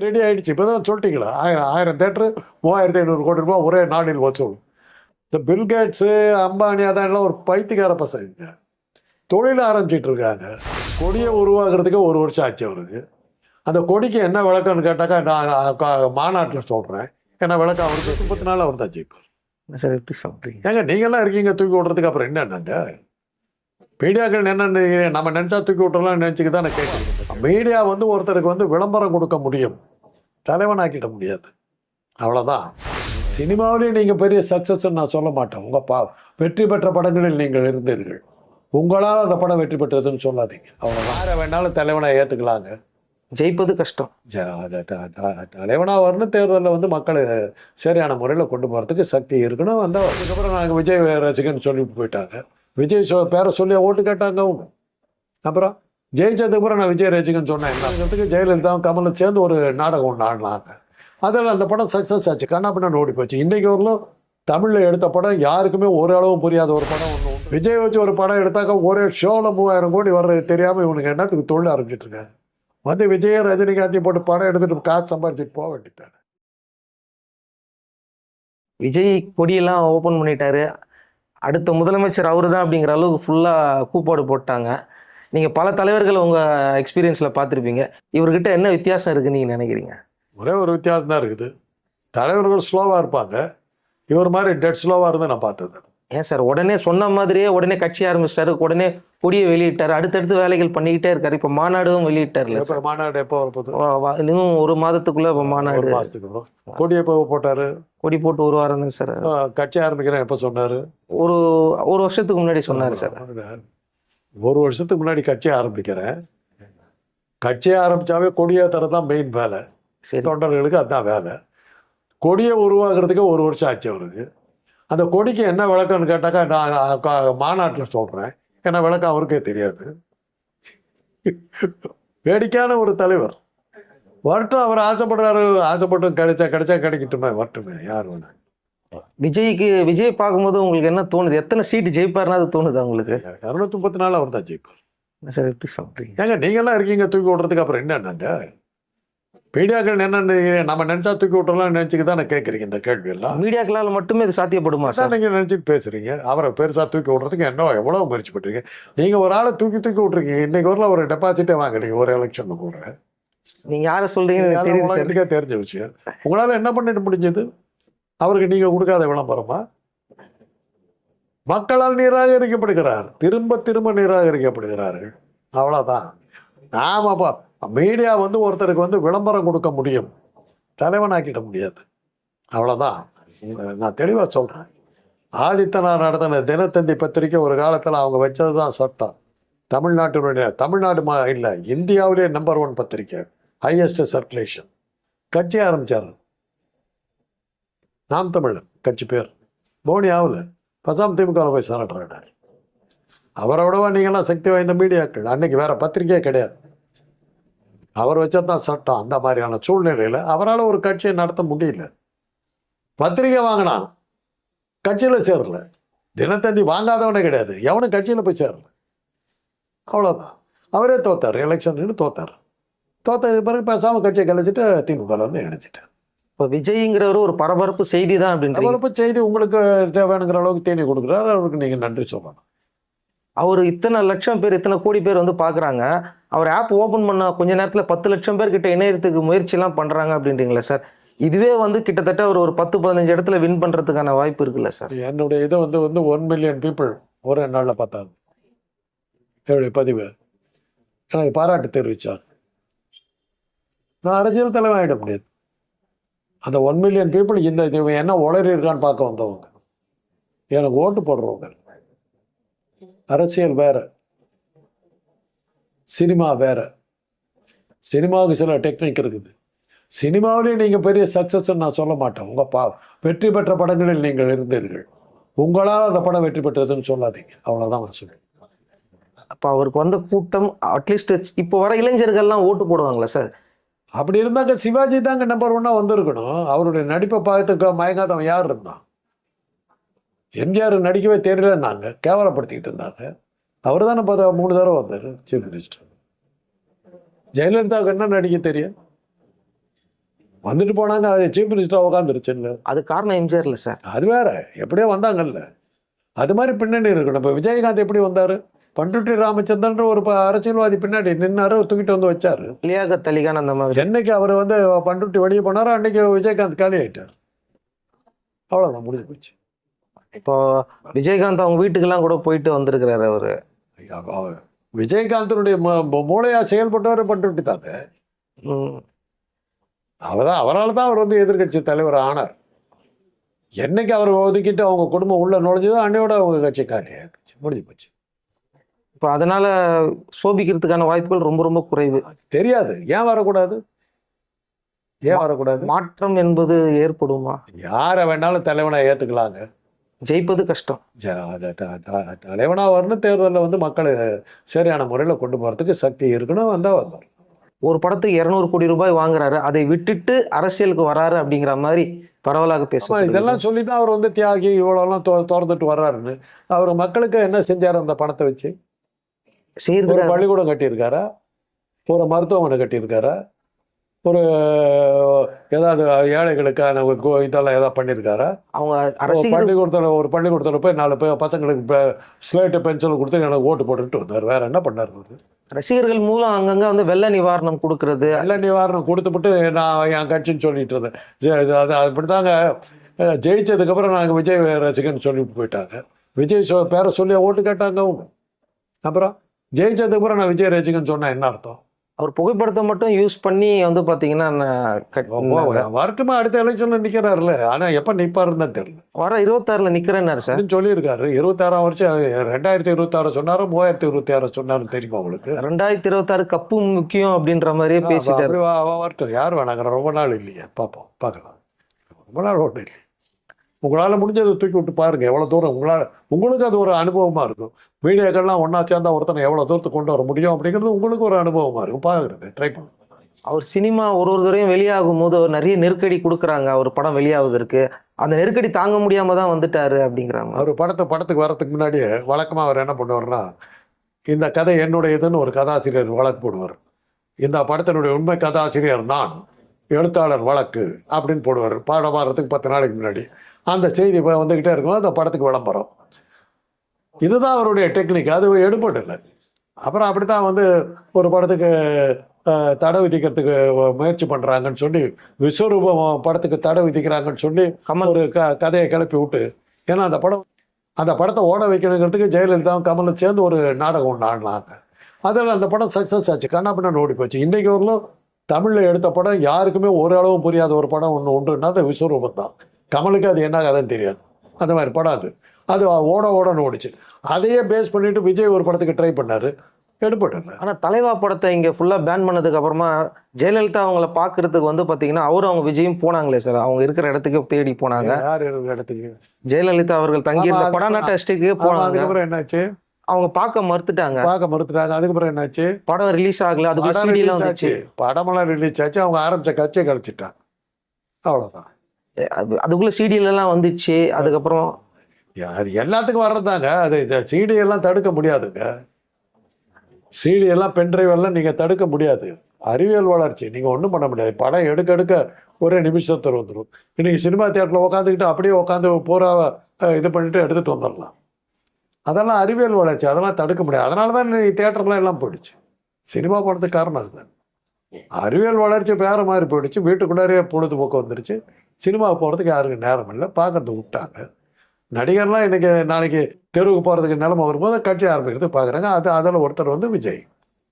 Ready ஆயிடுச்சு. இப்போ தான் சொல்லிட்டீங்களா, 1000 தேட்டரு 3500 கோடி ரூபாய் ஒரே நாளில் வசூல். இந்த பில்கேட்ஸு, அம்பானி அதெல்லாம் ஒரு பைத்தியக்கார பசங்க. தொழில் ஆரம்பிச்சிட்டு இருக்காங்க. கொடியை உருவாக்குறதுக்கு 1 வருஷம் ஆச்சு அவருக்கு. அந்த கொடிக்கு என்ன விளக்கம்னு கேட்டாக்கா, நான் மாநாட்டில் சொல்கிறேன். என்ன விளக்கம் அவருக்கு 34 அவர் தான் ஜெயிப்பார். சார் எப்படி சொல்றீங்க? ஏங்க நீங்கள்லாம் இருக்கீங்க தூக்கி விட்றதுக்கு, அப்புறம் என்னன்னாங்க மீடியாக்கள் என்ன நம்ம நினச்சா தூக்கி விட்டுறலாம் நினச்சிக்கு தான் நான் கேட்குறேன். மீடியா வந்து ஒருத்தருக்கு வந்து விளம்பரம் கொடுக்க முடியும், தலைவனாக்கிட முடியாது, அவ்வளோதான். சினிமாவிலேயும் நீங்கள் பெரிய சக்ஸஸ்ன்னு நான் சொல்ல மாட்டேன். உங்கள் வெற்றி பெற்ற படங்களில் நீங்கள் இருந்தீர்கள், உங்களால் அந்த படம் வெற்றி பெற்றதுன்னு சொல்லாதீங்க, அவ்வளோ. யாரை வேணாலும் தலைவனாக ஏற்றுக்கலாங்க, ஜெயிப்பது கஷ்டம். தலைவனாக வரணும். தேர்தலில் வந்து மக்களை சரியான முறையில் கொண்டு போகிறதுக்கு சக்தி இருக்கணும். வந்தால் அதுக்கப்புறம் நாங்கள் விஜய் ரசிகன்னு சொல்லிட்டு போயிட்டாங்க. விஜய் பேரை சொல்லி ஓட்டு கேட்டாங்க அவங்க. அப்புறம் ஜெயிச்சதுக்கப்புறம் நான் விஜய் ரசிகன்னு சொன்னேன். என்னத்துக்கு ஜெயலலிதாவும் கமலும் சேர்ந்து ஒரு நாடகம் ஒன்று ஆடினாங்க. அதில் அந்த படம் சக்ஸஸ் ஆச்சு, கண்ணாப்பின்னு ஓடி போச்சு. இன்றைக்கி வரலும் தமிழில் எடுத்த படம் யாருக்குமே ஒரு அளவும் புரியாத ஒரு படம் ஒன்று. விஜய் வச்சு ஒரு படம் எடுத்தாக்க ஒரே ஷோவில் 3000 கோடி வர்றது தெரியாமல் இவனுக்கு என்னத்துக்கு தொழில் ஆரம்பிச்சிட்டு இருக்காங்க. வந்து விஜய ரஜினிகாந்தி போட்டு படம் எடுத்துட்டு காசு சம்பாதிச்சுட்டு போக வேண்டியதானே. விஜய் கொடியெல்லாம் ஓப்பன் பண்ணிட்டாரு, அடுத்த முதலமைச்சர் அவரு தான் அப்படிங்கிற அளவுக்கு ஃபுல்லாக கூப்பாடு போட்டாங்க. நீங்கள் பல தலைவர்கள் உங்கள் எக்ஸ்பீரியன்ஸில் பார்த்துருப்பீங்க. இவர்கிட்ட என்ன வித்தியாசம் இருக்குன்னு நீங்கள் நினைக்கிறீங்க? ஒரே ஒரு வித்தியாசம் தான் இருக்குது. தலைவர்கள் ஸ்லோவாக இருப்பாங்க, இவர் மாதிரி டெட் ஸ்லோவாக இருந்து நான் பார்த்தது. ஏன் சார் உடனே சொன்ன மாதிரியே உடனே கட்சி ஆரம்பிச்சிட்டாரு, உடனே கொடியை வெளியிட்டார், அடுத்தடுத்து வேலைகள் பண்ணிக்கிட்டே இருக்காரு. இப்போ மாநாடும் வெளியிட்டார்ல. இப்போ மாநாடு எப்போ வரப்போகுது? இன்னும் 1 மாதத்துக்குள்ள இப்போ மாநாடு. 1 மாதத்துக்கு அப்புறம் கொடி எப்போ போட்டார்? கொடி போட்டு 1 வாரம் தான் சார். கட்சி ஆரம்பிக்கிறேன் எப்போ சொன்னார்? ஒரு வருஷத்துக்கு முன்னாடி சொன்னார் சார். 1 வருஷத்துக்கு முன்னாடி கட்சி ஆரம்பிக்கிறேன். கட்சியை ஆரம்பித்தாவே கொடியை தரது தான் மெயின் வேலை. தொண்டர்களுக்கு அதுதான் வேலை. கொடியை உருவாக்குறதுக்கு 1 வருஷம் ஆச்சு அவருக்கு. அந்த கொடிக்கு என்ன விளக்கம்னு கேட்டாக்கா, நான் மாநாட்டில் சொல்கிறேன். என்ன விளக்கம் அவருக்கே தெரியாது. வேடிக்கையான ஒரு தலைவர். வரட்டும், அவர் ஆசைப்படுறாரு, ஆசைப்பட்டும் கிடைச்சா கிடைக்கட்டுமே, வரட்டுமே, யார் வேணா. விஜய் பார்க்கும்போது உங்களுக்கு என்ன தோணுது? எத்தனை சீட்டு ஜெயிப்பாருன்னா அது தோணுது உங்களுக்கு? 234 அவர் தான் ஜெயிப்பார். சார் எப்படி சொல்றீங்க? ஏங்க நீங்கள்லாம் இருக்கீங்க தூக்கி விட்றதுக்கு, அப்புறம் என்னன்னாங்க மீடியாக்கள் என்ன நம்ம நினச்சா தூக்கி விட்டுறலாம் நினச்சிக்கு தான் நான் கேட்குறீங்க இந்த கேள்வியெல்லாம். மீடியாக்களால் மட்டுமே இது சாத்தியப்படுமா சார்? நீங்கள் நினச்சிட்டு பேசுகிறீங்க. அவரை பெருசாக தூக்கி விட்றதுக்கு எவ்வளோ முயற்சி பண்ணுறீங்க. நீங்கள் ஒரு ஆளை தூக்கி விட்ருக்கீங்க. இன்றைக்கி வரல ஒரு டெபாசிட்டே வாங்கினீங்க ஒரு எலெக்ஷன் கூட. நீங்கள் யாரை சொல்கிறீங்க? தெரிஞ்ச விஷயம். உங்களால் என்ன பண்ணிட்டு முடிஞ்சது? அவருக்கு நீங்கள் கொடுக்காத விளம்பரமா? மக்களால் நிராகரிக்கப்படுகிறார், திரும்ப திரும்ப நிராகரிக்கப்படுகிறார்கள், அவ்வளோதான். ஆமாப்பா, மீடியா வந்து ஒருத்தருக்கு வந்து விளம்பரம் கொடுக்க முடியும், தலைவனாக்கிட முடியாது, அவ்வளோதான். நான் தெளிவாக சொல்கிறேன். ஆதித்தனார் நடத்தின தினத்தந்தி பத்திரிக்கை ஒரு காலத்தில் அவங்க வச்சது தான் சட்டம். தமிழ்நாடு இல்லை, இந்தியாவிலே நம்பர் 1 பத்திரிக்கை, ஹையஸ்ட் சர்க்குலேஷன். கட்சி ஆரம்பித்தார், நாம் தமிழர் கட்சி பேர். போனி ஆகல, பசாம் திமுகவில் போய் சரண்டர். அவரை விடவா நீங்களாம் சக்தி வாய்ந்த மீடியாக்கள்? அன்னைக்கு வேற பத்திரிக்கையே கிடையாது, அவர் வச்சதான் சட்டம். அந்த மாதிரியான சூழ்நிலையில் அவரால் ஒரு கட்சியை நடத்த முடியல. பத்திரிக்கை வாங்கினா கட்சியில் சேரல, தினத்தந்தி வாங்காதவனே கிடையாது, எவனும் கட்சியில் போய் சேரல, அவ்வளோதான். அவரே தோத்தார், எலெக்ஷன் தோத்தார். தோத்தது பிறகு பேசாமல் கட்சியை கழிச்சிட்டு திமுகவில் வந்து இணைச்சிட்டார். இப்போ விஜய்ங்கிறவர் ஒரு பரபரப்பு செய்தி தான் அப்படின்னு. பரபரப்பு செய்தி உங்களுக்கு தேவையானுங்கிற அளவுக்கு தேனி கொடுக்குறாரு, அவருக்கு நீங்கள் நன்றி சொல்லணும். அவர் இத்தனை லட்சம் பேர், இத்தனை கோடி பேர் வந்து பார்க்குறாங்க. அவர் ஆப் ஓப்பன் பண்ண கொஞ்ச நேரத்தில் 10 லட்சம் பேர் கிட்ட இணையறதுக்கு முயற்சிலாம் பண்ணுறாங்க அப்படின்றீங்களா சார்? இதுவே வந்து கிட்டத்தட்ட ஒரு 10-15 இடத்துல வின் பண்ணுறதுக்கான வாய்ப்பு இருக்குல்ல சார்? என்னுடைய இதை வந்து 1 மில்லியன் பீப்புள் ஒரே நாளில் பார்த்தாங்க. என்னுடைய பதிவு எனக்கு பாராட்டு தெரிவித்தார். நான் அரசியல் தலைவன் ஆகிட முடியாது. அந்த 1 மில்லியன் பீப்புள் இந்த என்ன உளறி இருக்கான்னு பார்க்க வந்தவங்க, எனக்கு ஓட்டு போடுறவங்க. அரசியல் வேற, சினிமா வேற. சினிமாவுக்கு சில டெக்னிக் இருக்குது. சினிமாவிலேயும் நீங்கள் பெரிய சக்ஸஸ் நான் சொல்ல மாட்டேன். உங்கள் வெற்றி பெற்ற படங்களில் நீங்கள் இருந்தீர்கள், உங்களால் அந்த படம் வெற்றி பெற்றதுன்னு சொல்லாதீங்க, அவ்வளோதான் நான் சொல்லுவேன். அப்போ அவருக்கு வந்த கூட்டம் அட்லீஸ்ட் இப்போ வர இளைஞர்கள்லாம் ஓட்டு போடுவாங்களா சார்? அப்படி இருந்தாங்க சிவாஜி தாங்க நம்பர் 1 வந்திருக்கணும். அவருடைய நடிப்பை பார்த்துக்க மயங்காதவன் யார் இருந்தான்? எம்ஜிஆர் நடிக்கவே தெரியலன்னாங்க, கேவலப்படுத்திக்கிட்டு இருந்தாங்க. அவர் தானே 3 தடவை வந்தார் சீஃப் மினிஸ்டர். ஜெயலலிதாவுக்கு என்ன நடிக்க தெரியும்? வந்துட்டு போனாங்க, அது சீஃப் மினிஸ்டராக உட்காந்துருச்சுல்ல. அது காரணம் எம்ஜிஆர் இல்லை சார். அது வேற, எப்படியோ வந்தாங்கல்ல. அது மாதிரி பின்னணி இருக்கணும். இப்போ விஜயகாந்த் எப்படி வந்தார்? பண்ருட்டி ராமச்சந்திரன்ற ஒரு அரசியல்வாதி பின்னாடி நின்னாரு, தூக்கிட்டு வந்து வச்சாரு. லியாகத் அலிகான் அந்த மாதிரி. என்னைக்கு அவர் வந்து பண்ருட்டி வெளியே போனாரோ அன்னைக்கு விஜயகாந்த் காலி ஆயிட்டார். அவ்வளோதான், முடிஞ்சு போச்சு. இப்போ விஜயகாந்த் அவங்க வீட்டுக்கெல்லாம் கூட போயிட்டு வந்திருக்கிறாரு அவரு. விஜயகாந்தனுடைய மூளையா செயல்பட்டவர் பண்ருட்டி தாங்க. அவரால் தான் அவர் வந்து எதிர்கட்சி தலைவர் ஆனார். என்னைக்கு அவர் ஒதுக்கிட்டு அவங்க குடும்பம் உள்ள நுழைஞ்சதோ அன்னையோட அவங்க கட்சி காலியாகிடுச்சு, முடிஞ்சு போச்சு. இப்போ அதனால சோபிக்கிறதுக்கான வாய்ப்புகள் ரொம்ப ரொம்ப குறைவு. தெரியாது, ஏன் வரக்கூடாது? ஏன் வரக்கூடாது? மாற்றம் என்பது ஏற்படுமா? யாரை வேணாலும் தலைவனா ஏத்துக்கலாங்க. ஜெயிப்பது கஷ்டம். தலைவனா வரணும். தேர்தலில் வந்து மக்களை சரியான முறையில் கொண்டு போறதுக்கு சக்தி இருக்கணும். வந்தா வந்தார். ஒரு படத்துக்கு 200 கோடி ரூபாய் வாங்குறாரு, அதை விட்டுட்டு அரசியலுக்கு வராரு அப்படிங்கிற மாதிரி பரவலாக பேசுவாங்க. இதெல்லாம் சொல்லி தான் அவர் வந்து தியாகி இவ்வளோலாம் திறந்துட்டு வர்றாருன்னு. அவர் மக்களுக்கு என்ன செஞ்சார் அந்த பணத்தை வச்சு? ஒரு பள்ளிக்கூடம் கட்டியிருக்காரா? ஒரு மருத்துவமனை கட்டியிருக்காரா? ஒரு ஏதாவது ஏழைகளுக்கான இதெல்லாம் ஏதாவது பண்ணியிருக்காரா? அவங்க பள்ளிக்கூடத்தில் போய் 4 பசங்களுக்கு ஸ்லேட்டு பென்சில் கொடுத்து எனக்கு ஓட்டு போட்டுட்டு வந்தார். வேற என்ன பண்ணார் அவரு? ரசிகர்கள் மூலம் அங்கங்க வந்து வெள்ள நிவாரணம் கொடுக்கறது. வெள்ள நிவாரணம் கொடுத்துட்டு நான் என் கட்சின்னு சொல்லிட்டு இருந்தேன். அது அப்படித்தாங்க. ஜெயிச்சதுக்கப்புறம் நாங்கள் விஜய் ரசிகன்னு சொல்லிட்டு போயிட்டாங்க. விஜய் பேரை சொல்லி ஓட்டு கேட்டாங்க அவங்க. அப்புறம் ஜெயிச்சதுக்கப்புறம் நான் விஜய் ரசிகன்னு சொன்னேன், என்ன அர்த்தம்? அவர் புகைப்படத்தை மட்டும் யூஸ் பண்ணி வந்து பார்த்தீங்கன்னா வரட்டுமா, அடுத்த எலெக்ஷன்ல நிற்கிறாருல. ஆனால் எப்போ நிற்பாருன்னு தான் தெரியல. வர 26ல் நிற்கிறேன்னாரு சார் சொல்லியிருக்காரு. 26ஆம் வருஷம் 2026 சொன்னாரோ 3026 சொன்னாரும் தெரியுமா உங்களுக்கு? 2026 கப்பு முக்கியம் அப்படின்ற மாதிரியே பேசிட்டாரு. வரட்டும், யார் வேணாங்கிற. ரொம்ப நாள் இல்லையே, பார்ப்போம், பார்க்கலாம். ரொம்ப நாள் ஒன்றும் இல்லை. உங்களால் முடிஞ்சதை தூக்கி விட்டு பாருங்க, எவ்வளோ தூரம் உங்களுக்கு அது ஒரு அனுபவமாக இருக்கும். மீடியாக்கள்லாம் ஒன்றா சேர்ந்தா ஒருத்தனை எவ்வளோ தூரத்துக்கு கொண்டு வர முடியும் அப்படிங்கிறது உங்களுக்கு ஒரு அனுபவமாக இருக்கும். பாருங்க, ட்ரை பண்ணுங்க. அவர் சினிமா ஒரு தடவையும் வெளியாகும் போது அவர் நிறைய நெருக்கடி கொடுக்குறாங்க. அவர் படம் வெளியாவதற்கு அந்த நெருக்கடி தாங்க முடியாம தான் வந்துட்டாரு அப்படிங்கிறாங்க. அவர் படத்துக்கு வரதுக்கு முன்னாடியே வழக்கமாக அவர் என்ன பண்ணுவார்னா, இந்த கதை என்னுடையதுன்னு ஒரு கதாசிரியர் வழக்கு போடுவார். இந்த படத்தினுடைய உண்மை கதாசிரியர் நான், எழுத்தாளர் வழக்கு அப்படின்னு போடுவார். படம் வர்றதுக்கு 10 நாளைக்கு முன்னாடி அந்த செய்தி வந்துக்கிட்டே இருக்கும். அந்த படத்துக்கு விளம்பரம். இதுதான் அவருடைய டெக்னிக். அது எடுபடலை. அப்புறம் அப்படி தான் வந்து ஒரு படத்துக்கு தடை விதிக்கிறதுக்கு முயற்சி பண்ணுறாங்கன்னு சொல்லி, விஸ்வரூபம் படத்துக்கு தடை விதிக்கிறாங்கன்னு சொல்லி ஒரு கதையை கிளப்பி விட்டு, ஏன்னா அந்த படத்தை ஓட வைக்கணுங்கிறதுக்கு ஜெயலலிதாவும் கமலும் சேர்ந்து ஒரு நாடகம் ஒன்று ஆடினாங்க. அதில் அந்த படம் சக்ஸஸ் ஆச்சு, கண்ணாபின்னு ஓடி போச்சு. இன்றைக்கு வரலும் தமிழில் எடுத்த படம் யாருக்குமே ஓரளவும் புரியாத ஒரு படம் ஒன்று உண்டுன்னா அது விஸ்வரூபம் தான். கமலுக்கு அது என்ன கதைன்னு தெரியாது. அந்த மாதிரி படம் அது ஓடன்னு ஓடிச்சு. அதையே பேஸ் பண்ணிட்டு விஜய் ஒரு படத்துக்கு ட்ரை பண்ணார், எடுபட்டு. ஆனால் தலைவா படத்தை இங்கே ஃபுல்லாக பேன் பண்ணதுக்கு அப்புறமா ஜெயலலிதா அவங்கள பார்க்கறதுக்கு வந்து பார்த்தீங்கன்னா அவங்க விஜயும் போனாங்களே சார், அவங்க இருக்கிற இடத்துக்கு தேடி போனாங்க. யார் இருக்கிற இடத்துக்கு? ஜெயலலிதா அவர்கள் தங்கி இருந்த படநாட்ட எஸ்டேட்டுக்கு போனாங்க. அதுக்கப்புறம் என்னாச்சு? அவங்க பார்க்க மறுத்துட்டாங்க. அதுக்கப்புறம் என்னாச்சு? படம் ரிலீஸ் ஆகல. படமெல்லாம் ரிலீஸ் ஆச்சு. அவங்க ஆரம்பிச்ச கட்சியை கழிச்சிட்டாங்க. அவ்வளோதான். அதுக்குள்ள சீடியெல்லாம் வந்துச்சு. அதுக்கப்புறம் அது எல்லாத்துக்கும் வர்றதாங்க. அது சீடியெல்லாம் தடுக்க முடியாதுங்க. சீடியெல்லாம் பென்ட்ரைவ் எல்லாம் நீங்கள் தடுக்க முடியாது. அறிவியல் வளர்ச்சி, நீங்கள் ஒன்றும் பண்ண முடியாது. படம் எடுக்க ஒரே நிமிஷத்தில் வந்துடும். இன்னைக்கு சினிமா தியேட்டரில் உட்காந்துக்கிட்டு அப்படியே உட்காந்து பூரா இது பண்ணிட்டு எடுத்துகிட்டு வந்துடலாம். அதெல்லாம் அறிவியல் வளர்ச்சி, அதெல்லாம் தடுக்க முடியாது. அதனால தான் நீ தியேட்டர்லாம் எல்லாம் போயிடுச்சு. சினிமா போனதுக்கு காரணம் அதுதான். அறிவியல் வளர்ச்சி வேறு மாதிரி போயிடுச்சு. வீட்டுக்குள்ளாரே பொழுதுபோக்கு வந்துருச்சு. சினிமா போகிறதுக்கு யாருக்கு நேரம் இல்லை, பார்க்கறது விட்டாங்க. நடிகர்லாம் இன்றைக்கி நாளைக்கு தெருவுக்கு போகிறதுக்கு நிலைமை வரும்போது கட்சி ஆரம்பிக்கிறது பார்க்குறாங்க. அதில் ஒருத்தர் வந்து விஜய்.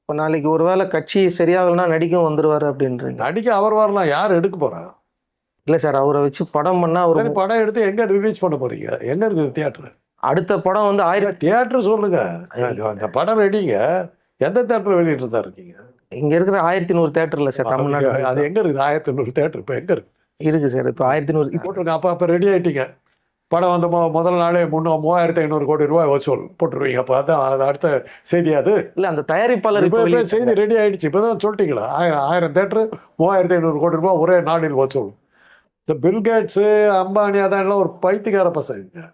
இப்போ நாளைக்கு ஒரு வேளை கட்சி சரியாகலன்னா நடிக்க வந்துடுவார் அப்படின்றீங்க? நடிக்க அவர் வரலாம், யார் எடுக்க போகிறா? இல்லை சார், அவரை வச்சு படம் பண்ணால் அவர் படம் எடுத்து எங்கே ரிலீஸ் பண்ண போகிறீங்க? எங்கே இருக்குது தியேட்டரு? அடுத்த படம் வந்து 1000 தியேட்டர் சொல்லுங்க. அந்த படம் ரெடிங்க. எந்த தியேட்டர் வெளியிட்டு தான் இருக்கீங்க? இங்கே இருக்கிற 1100 தியேட்டர்ல சார் தமிழ்நாடு. அது எங்கே இருக்குது? 1100 தியேட்டர் இப்போ எங்கே இருக்குது? இருக்குது சார். இப்போ 1100 போட்டிருங்க. அப்போ ரெடி ஆகிட்டீங்க. படம் வந்து முதல் நாளே 3500 கோடி ரூபாய் வசூல் போட்டுருவீங்க. அப்போ அதான் அது அடுத்த செய்தி. அது இல்லை, அந்த தயாரிப்பாளர் இப்போ செய்தி ரெடி ஆகிடுச்சு. இப்போ தான் சொல்லிட்டீங்களா? 1000 தேட்டரு 3500 கோடி ரூபாய் ஒரே நாளில் வசூல். இந்த பில்கேட்ஸு, அம்பானி அதெல்லாம் ஒரு பைத்தியக்கார பசங்க.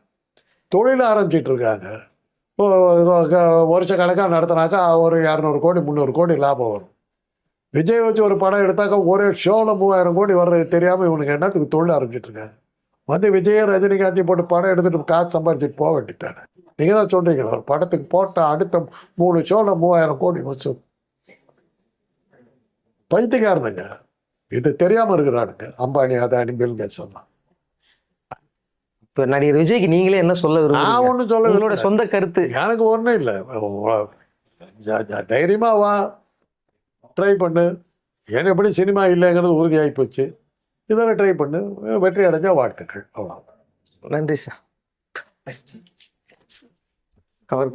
தொழில் ஆரம்பிச்சிட்டு இருக்காங்க. வருஷ கணக்காக நடத்தினாக்கா ஒரு 200 கோடி 300 கோடி லாபம் வரும். விஜய் வச்சு ஒரு படம் எடுத்தாக்கா ஒரே ஷோவில் 3000 கோடி வர்றது தெரியாமல் இவனுக்கு என்னத்துக்கு தொழில் ஆரம்பிச்சிட்டு இருக்காங்க. வந்து விஜய் ரஜினிகாந்தி போட்டு படம் எடுத்துட்டு காசு சம்பாதிச்சுட்டு போக வேண்டியதானே. நீங்கள் தான் சொல்கிறீங்களா ஒரு படத்துக்கு போட்ட அடுத்த 3 ஷோவில் 3000 கோடி வசூல். பைத்தியக்காரனுங்க. இது தெரியாமல் இருக்கிறானுங்க அம்பானி அதானி பில் கேட்ஸ் எல்லாம். இப்போ நடிகர் விஜய்க்கு நீங்களே என்ன சொல்ல நான் விரும்புறீங்க? ஒன்றும் சொல்ல உங்களோட விரும்பல. சொந்த கருத்து. எனக்கு ஒன்றும் இல்லை. தைரியமாக வா, ட்ரை பண்ணு. எனக்கு எப்படி சினிமா இல்லைங்கிறது உறுதியாகி போச்சு. இதெல்லாம் ட்ரை பண்ணு, வெற்றி அடைஞ்சா வாழ்த்துக்கள். அவ்வளோ. நன்றி சார். அவர்